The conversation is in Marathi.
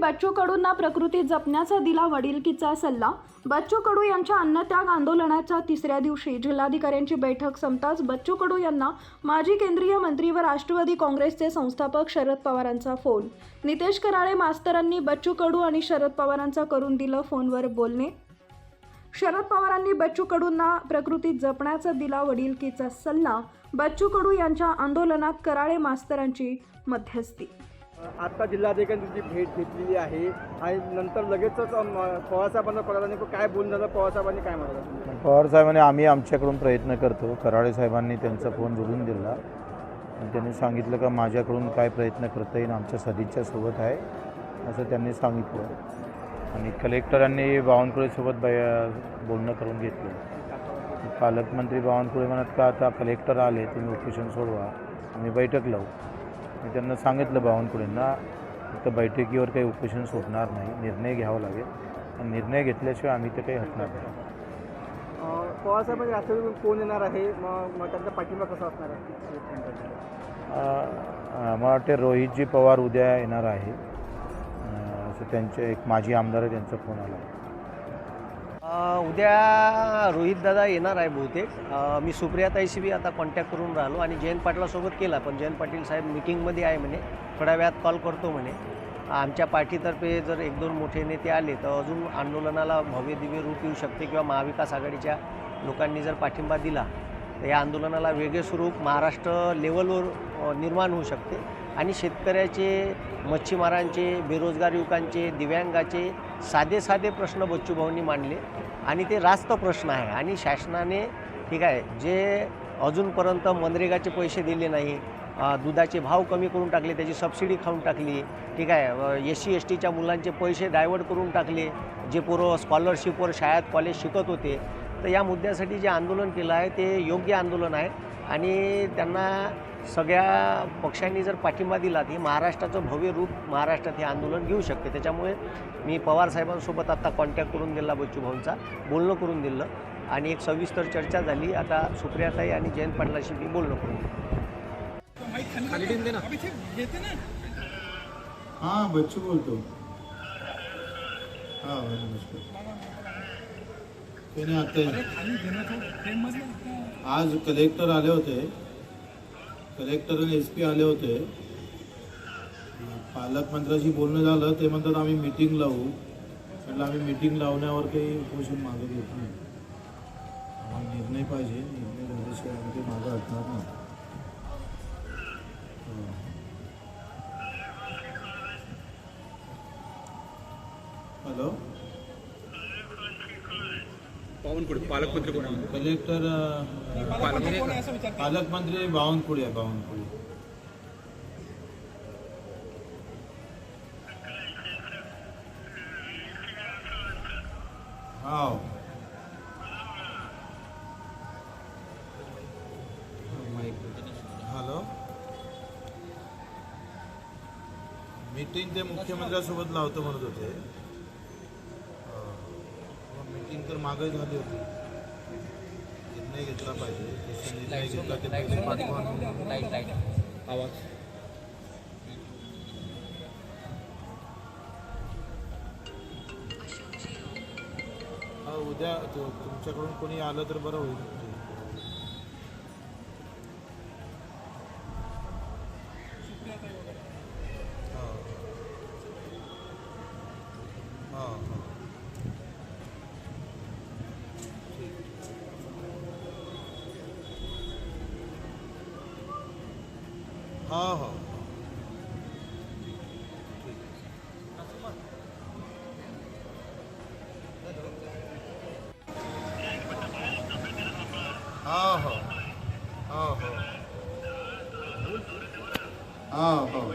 बच्चू कडूंना प्रकृती जपण्याचा दिला वडिलकीचा सल्ला. बच्चू कडू यांच्या अन्नत्याग आंदोलनाच्या तिसऱ्या दिवशी जिल्हाधिकाऱ्यांची बैठक संपताच बच्चू कडू यांना माजी केंद्रीय मंत्री व राष्ट्रवादी काँग्रेसचे संस्थापक शरद पवारांचा फोन. नितेश कराळे मास्तरांनी बच्चू कडू आणि शरद पवारांचा करून दिलं फोनवर बोलणे. शरद पवारांनी बच्चू कडूंना प्रकृती जपण्याचा दिला वडिलकीचा सल्ला. बच्चू कडू यांच्या आंदोलनात कराळे मास्तरांची मध्यस्थी. आता जिल्हाधिकाऱ्यांची भेट घेतलेली आहे आणि नंतर लगेचच पवारसाहेबांना कळलं नाही काय बोलून झालं. पवारसाहेबांनी काय म्हटलं? पवारसाहेबांनी आम्ही आमच्याकडून प्रयत्न करतो. कराळे साहेबांनी त्यांचा फोन जोडून दिला आणि त्यांनी सांगितलं का माझ्याकडून काय प्रयत्न करता येईल, आमच्या सदिच्छा सोबत आहे असं त्यांनी सांगितलं. आणि कलेक्टरांनी बावनकुळेसोबत बोलणं करून घेतलं. पालकमंत्री बावनकुळे म्हणत का आता कलेक्टर आले तुम्ही उपोषण सोडवा, आम्ही बैठक लावू. मी त्यांना सांगितलं बावनकुळेंना तर बैठकीवर काही उपोषण सोडणार नाही, निर्णय घ्यावा लागेल आणि निर्णय घेतल्याशिवाय आम्ही ते काही हटणार नाही. पवारसाहेबांनी राष्ट्रवादीतून कोण येणार आहे, मग त्यांचा पाठिंबा कसा असणार आहे? मला वाटते रोहितजी पवार उद्या येणार आहे असं त्यांचे एक माजी आमदार आहे त्यांचा फोन आला. उद्या रोहितदादा येणार आहे बहुतेक. मी सुप्रियाताईशी बी आता कॉन्टॅक्ट करून राहिलो आणि जयंत पाटलासोबत केला, पण जयंत पाटील साहेब मीटिंगमध्ये आहे म्हणे, थोड्या वेळात कॉल करतो म्हणे. आमच्या पार्टीतर्फे जर 1-2 मोठे नेते आले तर अजून आंदोलनाला भव्य दिव्य रूप येऊ शकते किंवा महाविकास आघाडीच्या लोकांनी जर पाठिंबा दिला तर या आंदोलनाला वेगळे स्वरूप महाराष्ट्र लेवलवर निर्माण होऊ शकते. आणि शेतकऱ्याचे, मच्छीमारांचे, बेरोजगार युवकांचे, दिव्यांगाचे साधे प्रश्न बच्चूभाऊंनी मांडले आणि ते रास्त प्रश्न आहे. आणि शासनाने ठीक आहे जे अजूनपर्यंत मनरेगाचे पैसे दिले नाही, दुधाचे भाव कमी करून टाकले, त्याची सबसिडी खाऊन टाकली, ठीक आहे, SC STच्या मुलांचे पैसे डायवर्ट करून टाकले, जे पोरं स्कॉलरशिपवर शाळेत कॉलेज शिकत होते. तर या मुद्द्यासाठी जे आंदोलन केलं आहे ते योग्य आंदोलन आहे आणि त्यांना सगळ्या पक्षांनी जर पाठिंबा दिला तर महाराष्ट्राचं भव्य रूप महाराष्ट्रात हे आंदोलन घेऊ शकते. त्याच्यामुळे मी पवारसाहेबांसोबत आता कॉन्टॅक्ट करून दिला, बच्चूभाऊंचा बोलणं करून दिलं आणि एक सविस्तर चर्चा झाली. आता सुप्रियाताई आणि जयंत पाटलाशी मी बोलणं करून दिलं. हां बच्चू बोलतो. हां नमस्कार. आज कलेक्टर आले होते, कलेक्टर आणि SP आले होते. पालकमंत्र्याशी बोलणं झालं, ते म्हणतात आम्ही मीटिंग लावू. म्हटलं आम्ही मीटिंग लावण्यावर काही उपोषण मागं घेत नाही, आम्हाला निर्णय पाहिजे, निर्णय झाल्याशिवाय आम्ही काही मागं हटणार नाही. हॅलो पालकमंत्री कोण आहे? कलेक्टर पालकमंत्री बावनकुळे आहे. बावनकुळे हो. हॅलो मीटिंग ते मुख्यमंत्र्यांसोबत लावतो म्हणत होते. मीटिंग तर मागे झाली होती, निर्णय घेतला पाहिजे. निर्णय घेतला ते पहिले पाठवा. आवाज उद्या तुमच्याकडून कोणी आलं तर बरं होईल. हाँ हाँ हाँ हाँ हाँ हाँ हाँ